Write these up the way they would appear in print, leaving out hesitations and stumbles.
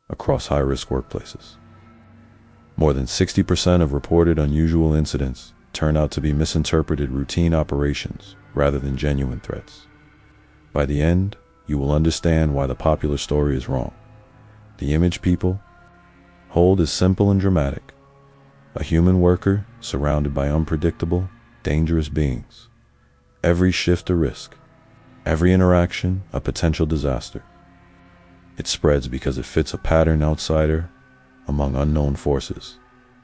across high-risk workplaces. More than 60% of reported unusual incidents turn out to be misinterpreted routine operations rather than genuine threats. By the end, you will understand why the popular story is wrong. The image people hold is simple and dramatic. A human worker surrounded by unpredictable, dangerous beings. Every shift a risk. Every interaction a potential disaster. It spreads because it fits a pattern outsider among unknown forces.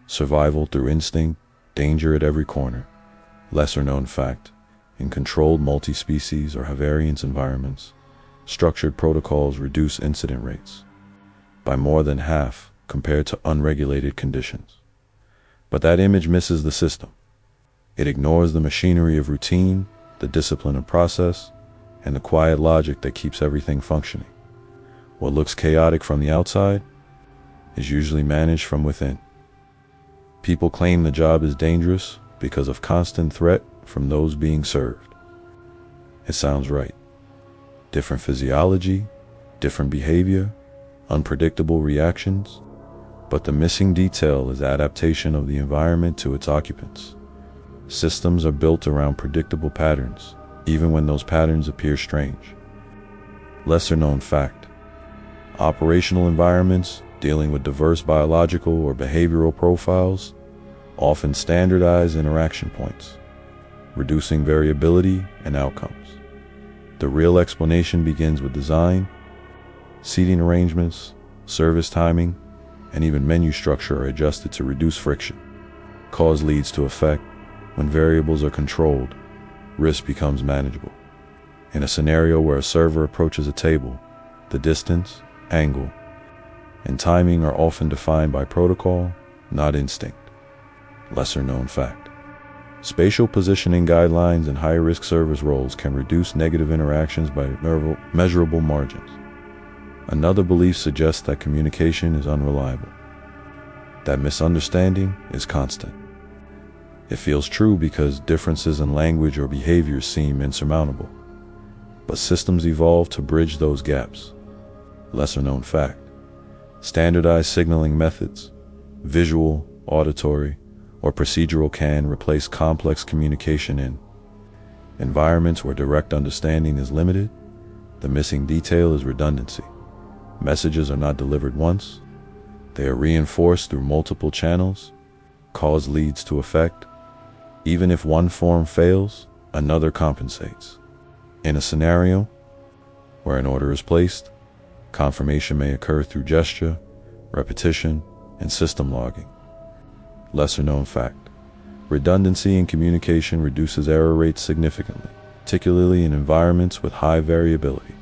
Survival through instinct, danger at every corner. Lesser known fact, in controlled multi-species or variance environments, structured protocols reduce incident rates by more than half compared to unregulated conditions. But that image misses the system. It ignores the machinery of routine, the discipline of process, and the quiet logic that keeps everything functioning. What looks chaotic from the outside is usually managed from within. People claim the job is dangerous because of constant threat from those being served. It sounds right. Different physiology, different behavior, unpredictable reactions, but the missing detail is adaptation of the environment to its occupants. Systems are built around predictable patterns, even when those patterns appear strange. Lesser known fact, operational environments dealing with diverse biological or behavioral profiles often standardize interaction points, reducing variability and outcomes. The real explanation begins with design. Seating arrangements, service timing, and even menu structure are adjusted to reduce friction. Cause leads to effect. When variables are controlled, risk becomes manageable. In a scenario where a server approaches a table, the distance, angle, and timing are often defined by protocol, not instinct. Lesser known fact. Spatial positioning guidelines in high-risk service roles can reduce negative interactions by measurable margins. Another belief suggests that communication is unreliable. That misunderstanding is constant. It feels true because differences in language or behavior seem insurmountable. But systems evolve to bridge those gaps. Lesser known fact. Standardized signaling methods, visual, auditory, or procedural can replace complex communication in environments where direct understanding is limited. The missing detail is redundancy. Messages are not delivered once. They are reinforced through multiple channels. Cause leads to effect. Even if one form fails, another compensates. In a scenario where an order is placed, confirmation may occur through gesture, repetition, and system logging. Lesser known fact. Redundancy in communication reduces error rates significantly, particularly in environments with high variability.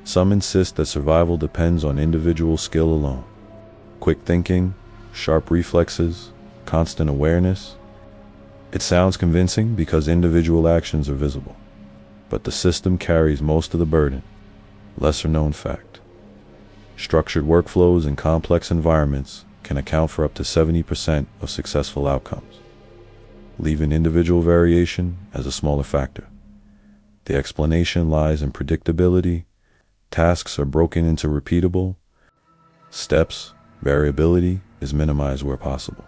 Some insist that survival depends on individual skill alone. Quick thinking, sharp reflexes, constant awareness. It sounds convincing because individual actions are visible, but the system carries most of the burden. Lesser known fact. Structured workflows in complex environments can account for up to 70% of successful outcomes, leaving individual variation as a smaller factor. The explanation lies in predictability. Tasks are broken into repeatable steps. Variability is minimized where possible.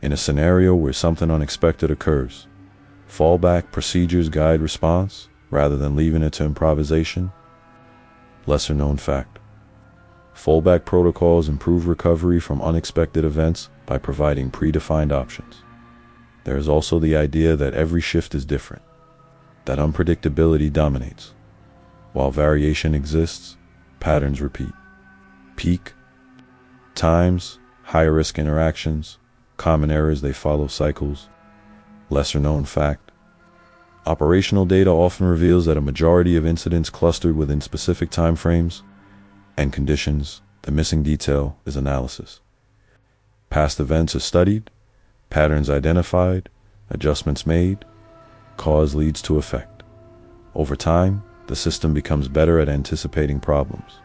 In a scenario where something unexpected occurs, fallback procedures guide response rather than leaving it to improvisation. Lesser known fact. Fallback protocols improve recovery from unexpected events by providing predefined options. There is also the idea that every shift is different, that unpredictability dominates. While variation exists, patterns repeat. Peak times, high-risk interactions, common errors, they follow cycles. Lesser known fact. Operational data often reveals that a majority of incidents clustered within specific time frames and conditions. The missing detail is analysis. Past events are studied, patterns identified, adjustments made. Cause leads to effect. Over time, the system becomes better at anticipating problems.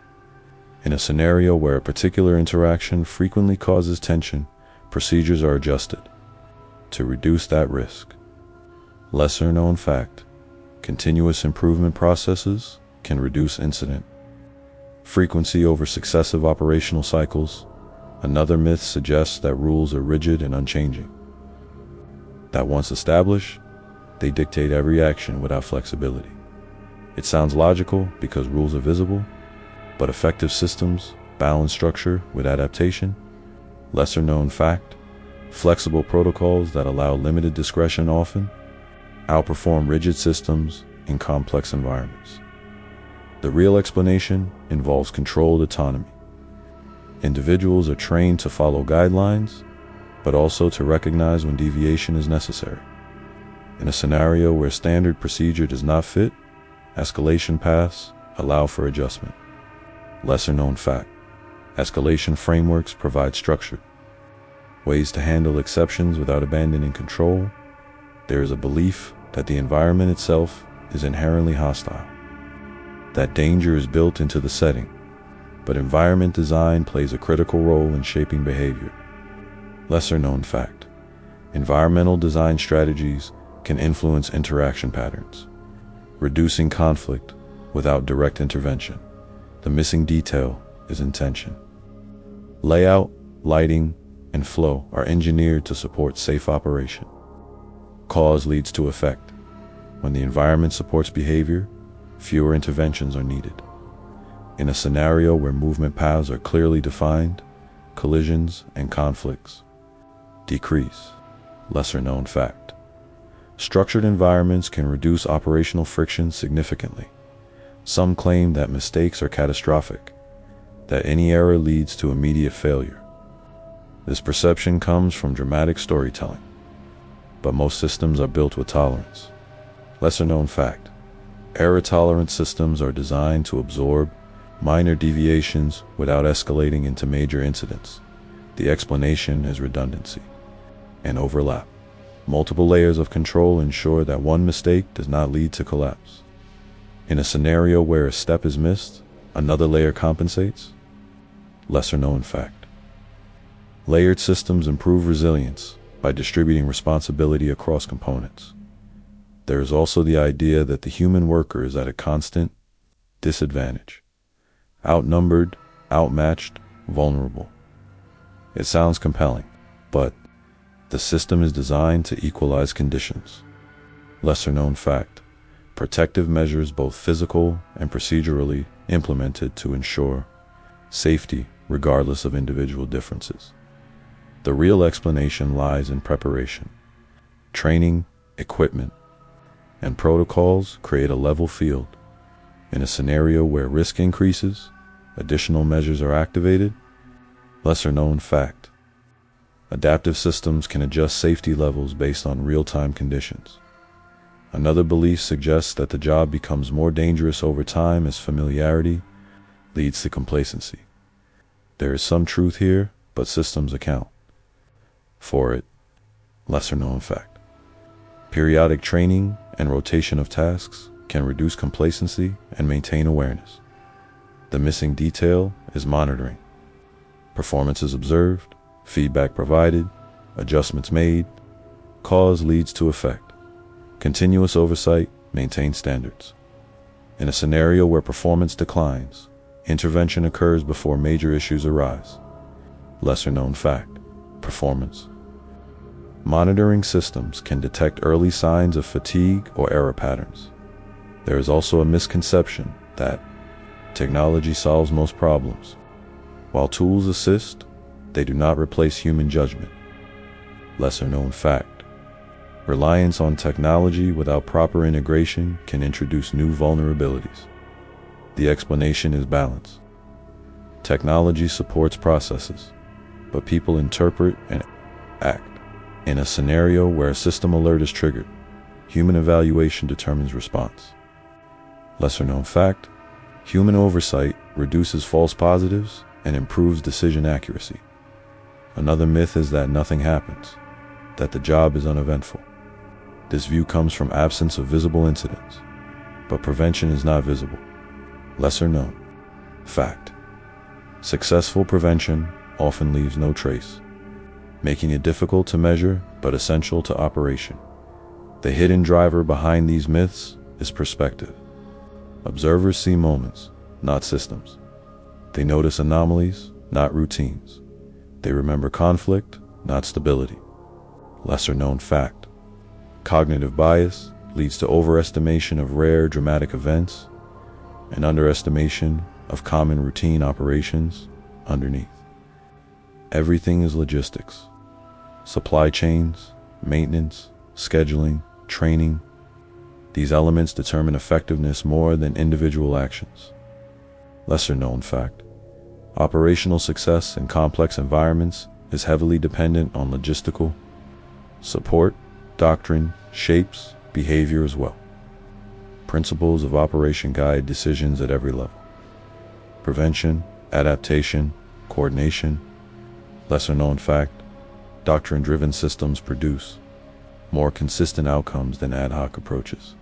In a scenario where a particular interaction frequently causes tension, procedures are adjusted to reduce that risk. Lesser known fact. Continuous improvement processes can reduce incident frequency over successive operational cycles. Another myth suggests that rules are rigid and unchanging, that once established, they dictate every action without flexibility. It sounds logical because rules are visible, but effective systems balance structure with adaptation. Lesser known fact, flexible protocols that allow limited discretion often outperform rigid systems in complex environments. The real explanation involves controlled autonomy. Individuals are trained to follow guidelines, but also to recognize when deviation is necessary. In a scenario where standard procedure does not fit, escalation paths allow for adjustment. Lesser known fact, escalation frameworks provide structure, ways to handle exceptions without abandoning control. There is a belief that the environment itself is inherently hostile, that danger is built into the setting, but environment design plays a critical role in shaping behavior. Lesser known fact, environmental design strategies can influence interaction patterns, reducing conflict without direct intervention. The missing detail is intention. Layout, lighting, and flow are engineered to support safe operation. Cause leads to effect. When the environment supports behavior, fewer interventions are needed. In a scenario where movement paths are clearly defined, collisions and conflicts decrease. Lesser known fact, structured environments can reduce operational friction significantly. Some claim that mistakes are catastrophic, that any error leads to immediate failure. This perception comes from dramatic storytelling, but most systems are built with tolerance. Lesser known fact, error-tolerant systems are designed to absorb minor deviations without escalating into major incidents. The explanation is redundancy and overlap. Multiple layers of control ensure that one mistake does not lead to collapse. In a scenario where a step is missed, another layer compensates. Lesser known fact, layered systems improve resilience by distributing responsibility across components. There is also the idea that the human worker is at a constant disadvantage, outnumbered, outmatched, vulnerable. It sounds compelling, but the system is designed to equalize conditions. Lesser known fact, protective measures, both physical and procedurally, implemented to ensure safety regardless of individual differences. The real explanation lies in preparation. Training, equipment, and protocols create a level field. In a scenario where risk increases, additional measures are activated. Lesser known fact, adaptive systems can adjust safety levels based on real-time conditions. Another belief suggests that the job becomes more dangerous over time as familiarity leads to complacency. There is some truth here, but systems account for it. Lesser known fact, periodic training and rotation of tasks can reduce complacency and maintain awareness. The missing detail is monitoring. Performance is observed, feedback provided, adjustments made. Cause leads to effect. Continuous oversight maintains standards. In a scenario where performance declines, intervention occurs before major issues arise. Lesser known fact, performance. Monitoring systems can detect early signs of fatigue or error patterns. There is also a misconception that technology solves most problems. While tools assist, they do not replace human judgment. Lesser known fact, reliance on technology without proper integration can introduce new vulnerabilities. The explanation is balance. Technology supports processes, but people interpret and act. In a scenario where a system alert is triggered, human evaluation determines response. Lesser known fact, human oversight reduces false positives and improves decision accuracy. Another myth is that nothing happens, that the job is uneventful. This view comes from absence of visible incidents, but prevention is not visible. Lesser known fact, successful prevention often leaves no trace, making it difficult to measure but essential to operation. The hidden driver behind these myths is perspective. Observers see moments, not systems. They notice anomalies, not routines. They remember conflict, not stability. Lesser known fact: cognitive bias leads to overestimation of rare dramatic events and underestimation of common routine operations underneath. Everything is logistics. Supply chains, maintenance, scheduling, training. These elements determine effectiveness more than individual actions. Lesser known fact: operational success in complex environments is heavily dependent on logistical support. Doctrine shapes behavior as well. Principles of operation guide decisions at every level. Prevention, adaptation, coordination. Lesser known fact: doctrine-driven systems produce more consistent outcomes than ad hoc approaches.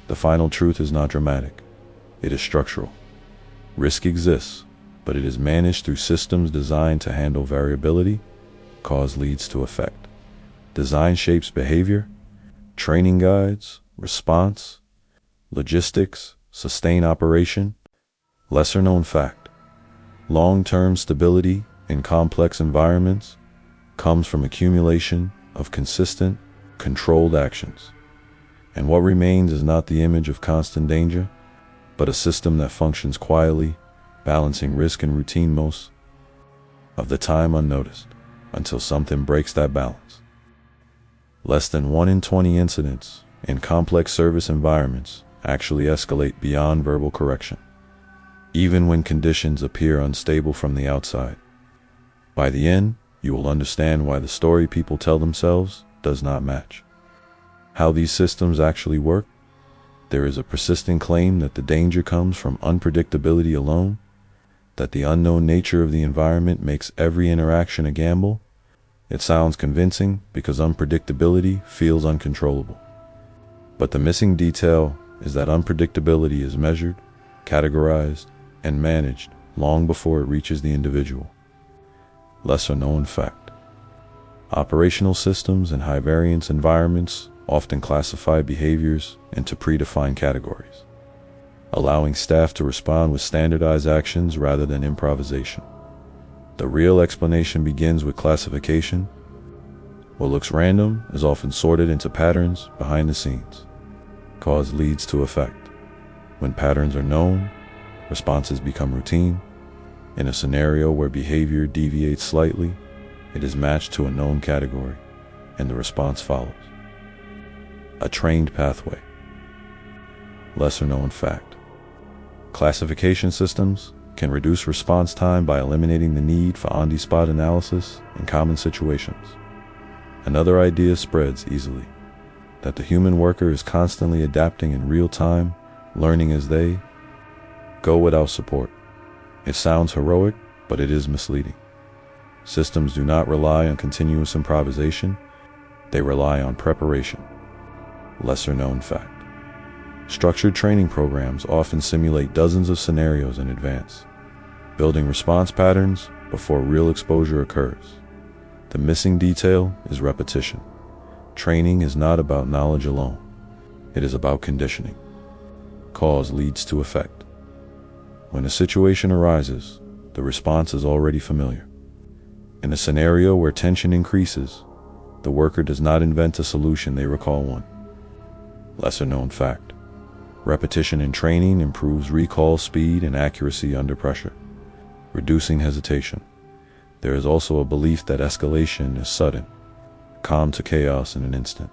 The final truth is not dramatic. It is structural. Risk exists, but it is managed through systems designed to handle variability. Cause leads to effect. Design shapes behavior. Training guides response. Logistics sustain operation. Lesser known fact: long-term stability in complex environments comes from accumulation of consistent, controlled actions. And what remains is not the image of constant danger, but a system that functions quietly, balancing risk and routine most of the time unnoticed, until something breaks that balance. Less than 1 in 20 incidents in complex service environments actually escalate beyond verbal correction, even when conditions appear unstable from the outside. By the end, you will understand why the story people tell themselves does not match. How these systems actually work: there is a persistent claim that the danger comes from unpredictability alone, that the unknown nature of the environment makes every interaction a gamble. It sounds convincing because unpredictability feels uncontrollable. But the missing detail is that unpredictability is measured, categorized, and managed long before it reaches the individual. Lesser known fact: operational systems in high-variance environments often classify behaviors into predefined categories, allowing staff to respond with standardized actions rather than improvisation. The real explanation begins with classification. What looks random is often sorted into patterns behind the scenes. Cause leads to effect. When patterns are known, responses become routine. In a scenario where behavior deviates slightly, it is matched to a known category, and the response follows. A trained pathway. Lesser known fact: classification systems can reduce response time by eliminating the need for on-the-spot analysis in common situations. Another idea spreads easily: that the human worker is constantly adapting in real time, learning as they go without support. It sounds heroic, but it is misleading. Systems do not rely on continuous improvisation, they rely on preparation. Lesser known fact: structured training programs often simulate dozens of scenarios in advance, building response patterns before real exposure occurs. The missing detail is repetition. Training is not about knowledge alone. It is about conditioning. Cause leads to effect. When a situation arises, the response is already familiar. In a scenario where tension increases, the worker does not invent a solution, they recall one. Lesser known fact: repetition in training improves recall speed and accuracy under pressure, reducing hesitation. There is also a belief that escalation is sudden, calm to chaos in an instant.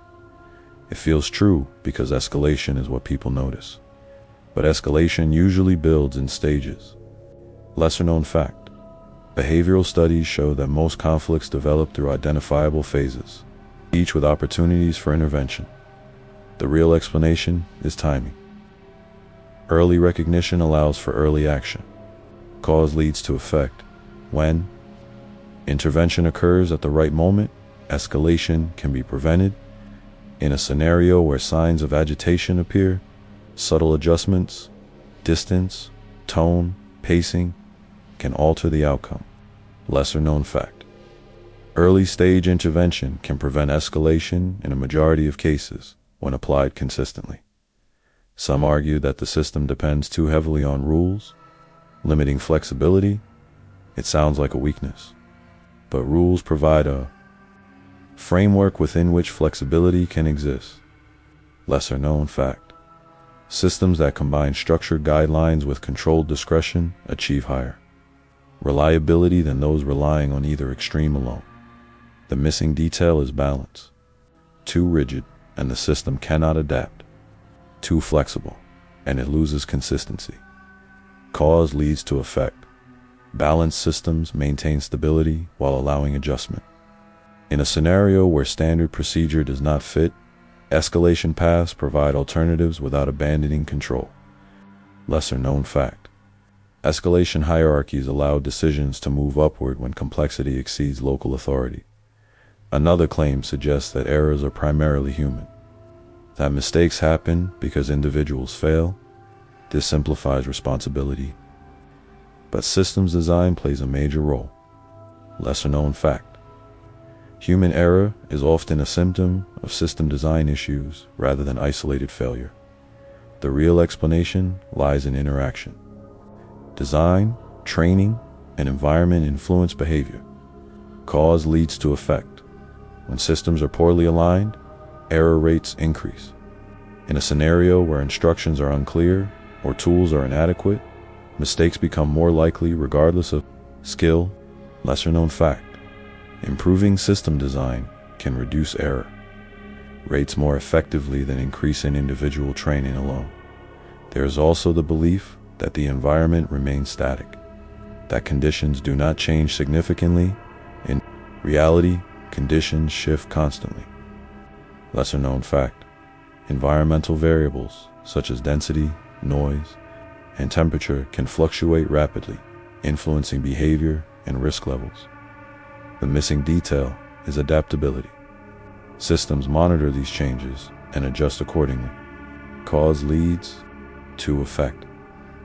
It feels true because escalation is what people notice. But escalation usually builds in stages. Lesser known fact: behavioral studies show that most conflicts develop through identifiable phases, each with opportunities for intervention. The real explanation is timing. Early recognition allows for early action. Cause leads to effect. When intervention occurs at the right moment, escalation can be prevented. In a scenario where signs of agitation appear, subtle adjustments, distance, tone, pacing, can alter the outcome. Lesser known fact: early stage intervention can prevent escalation in a majority of cases when applied consistently. Some argue that the system depends too heavily on rules, Limiting flexibility? It sounds like a weakness. But rules provide a framework within which flexibility can exist. Lesser known fact: systems that combine structured guidelines with controlled discretion achieve higher reliability than those relying on either extreme alone. The missing detail is balance. Too rigid, and the system cannot adapt. Too flexible, and it loses consistency. Cause leads to effect. Balanced systems maintain stability while allowing adjustment. In a scenario where standard procedure does not fit, escalation paths provide alternatives without abandoning control. Lesser known fact: escalation hierarchies allow decisions to move upward when complexity exceeds local authority. Another claim suggests that errors are primarily human, that mistakes happen because individuals fail. This simplifies responsibility. But systems design plays a major role. Lesser known fact: human error is often a symptom of system design issues rather than isolated failure. The real explanation lies in interaction. Design, training, and environment influence behavior. Cause leads to effect. When systems are poorly aligned, error rates increase. In a scenario where instructions are unclear or tools are inadequate, mistakes become more likely regardless of skill. Lesser known fact: improving system design can reduce error rates more effectively than increasing individual training alone. There is also the belief that the environment remains static, that conditions do not change significantly. In reality, conditions shift constantly. Lesser known fact: environmental variables such as density, noise, and temperature can fluctuate rapidly, influencing behavior and risk levels. The missing detail is adaptability. Systems monitor these changes and adjust accordingly. Cause leads to effect.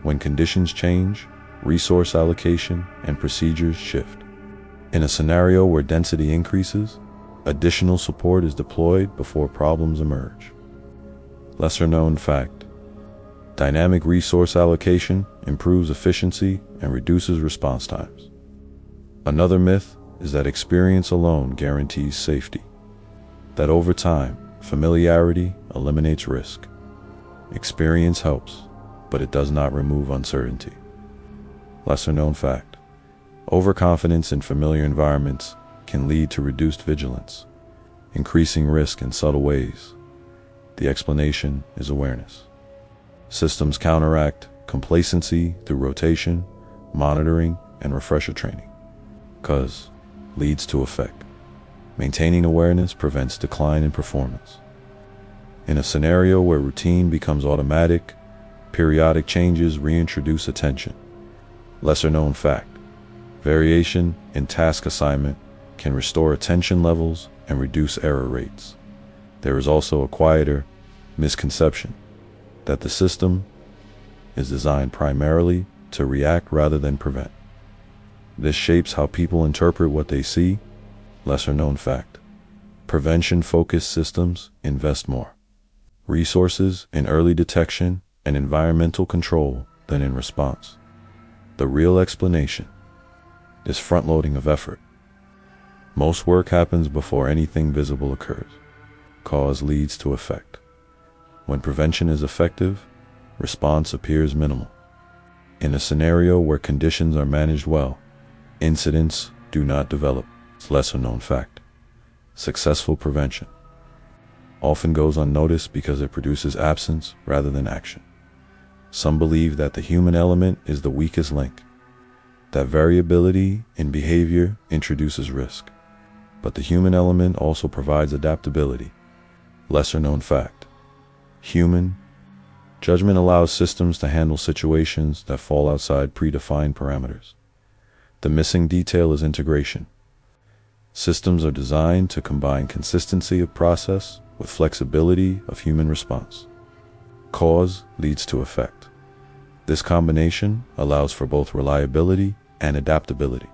When conditions change, resource allocation and procedures shift. In a scenario where density increases, additional support is deployed before problems emerge. Lesser known fact: dynamic resource allocation improves efficiency and reduces response times. Another myth is that experience alone guarantees safety, that over time, familiarity eliminates risk. Experience helps, but it does not remove uncertainty. Lesser known fact: overconfidence in familiar environments can lead to reduced vigilance, increasing risk in subtle ways. The explanation is awareness. Systems counteract complacency through rotation, monitoring, and refresher training. Cause leads to effect. Maintaining awareness prevents decline in performance. In a scenario where routine becomes automatic, periodic changes reintroduce attention. Lesser known fact: variation in task assignment can restore attention levels and reduce error rates. There is also a quieter misconception that the system is designed primarily to react rather than prevent. This shapes how people interpret what they see. Lesser known fact: prevention-focused systems invest more resources in early detection and environmental control than in response. The real explanation is front-loading of effort. Most work happens before anything visible occurs. Cause leads to effect. When prevention is effective, response appears minimal. In a scenario where conditions are managed well, incidents do not develop. It's lesser known fact: successful prevention often goes unnoticed because it produces absence rather than action. Some believe that the human element is the weakest link, that variability in behavior introduces risk, but the human element also provides adaptability. Lesser known fact: human judgment allows systems to handle situations that fall outside predefined parameters. The missing detail is integration. Systems are designed to combine consistency of process with flexibility of human response. Cause leads to effect. This combination allows for both reliability and adaptability.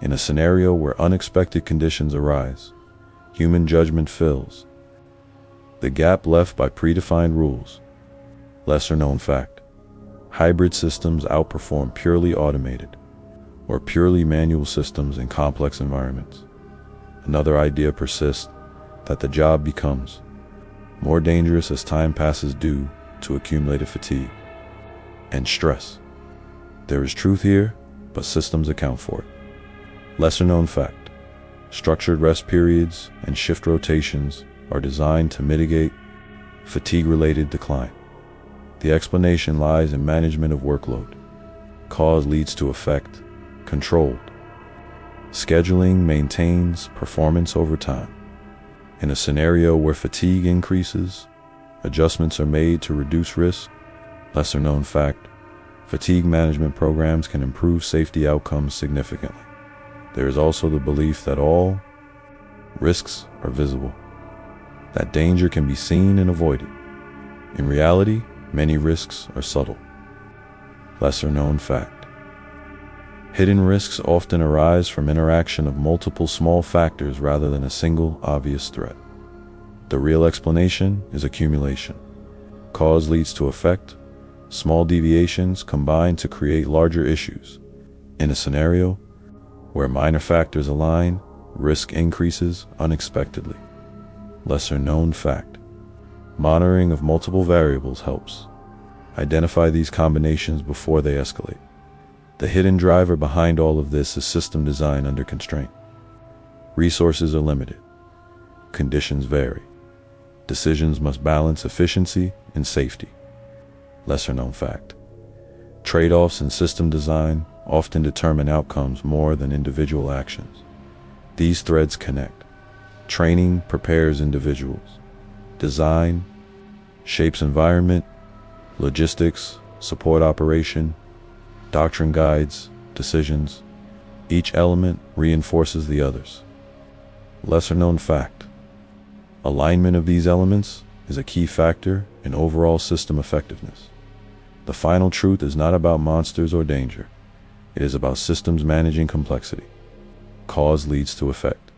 In a scenario where unexpected conditions arise, human judgment fills the gap left by predefined rules. Lesser known fact: Hybrid systems outperform purely automated or purely manual systems in complex environments. Another idea persists that the job becomes more dangerous as time passes due to accumulated fatigue and stress. There is truth here, but systems account for it. Lesser known fact: structured rest periods and shift rotations are designed to mitigate fatigue-related decline. The explanation lies in management of workload. Cause leads to effect, controlled. Scheduling maintains performance over time. In a scenario where fatigue increases, adjustments are made to reduce risk. Lesser known fact: fatigue management programs can improve safety outcomes significantly. There is also the belief that all risks are visible, that danger can be seen and avoided. In reality, many risks are subtle. Lesser known fact: hidden risks often arise from interaction of multiple small factors rather than a single obvious threat. The real explanation is accumulation. Cause leads to effect. Small deviations combine to create larger issues. In a scenario where minor factors align, risk increases unexpectedly. Lesser known fact: monitoring of multiple variables helps identify these combinations before they escalate. The hidden driver behind all of this is system design under constraint. Resources are limited. Conditions vary. Decisions must balance efficiency and safety. Lesser known fact: trade-offs in system design often determine outcomes more than individual actions. These threads connect. Training prepares individuals. Design shapes environment. Logistics support operation. Doctrine guides decisions. Each element reinforces the others. Lesser known fact: alignment of these elements is a key factor in overall system effectiveness. The final truth is not about monsters or danger. It is about systems managing complexity. Cause leads to effect.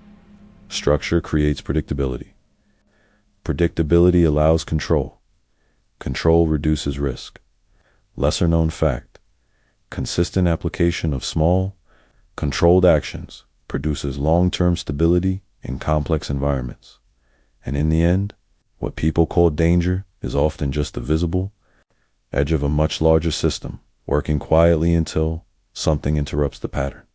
Structure creates predictability. Predictability allows control. Control reduces risk. Lesser known fact: consistent application of small, controlled actions produces long-term stability in complex environments. And in the end, what people call danger is often just the visible edge of a much larger system, working quietly until something interrupts the pattern.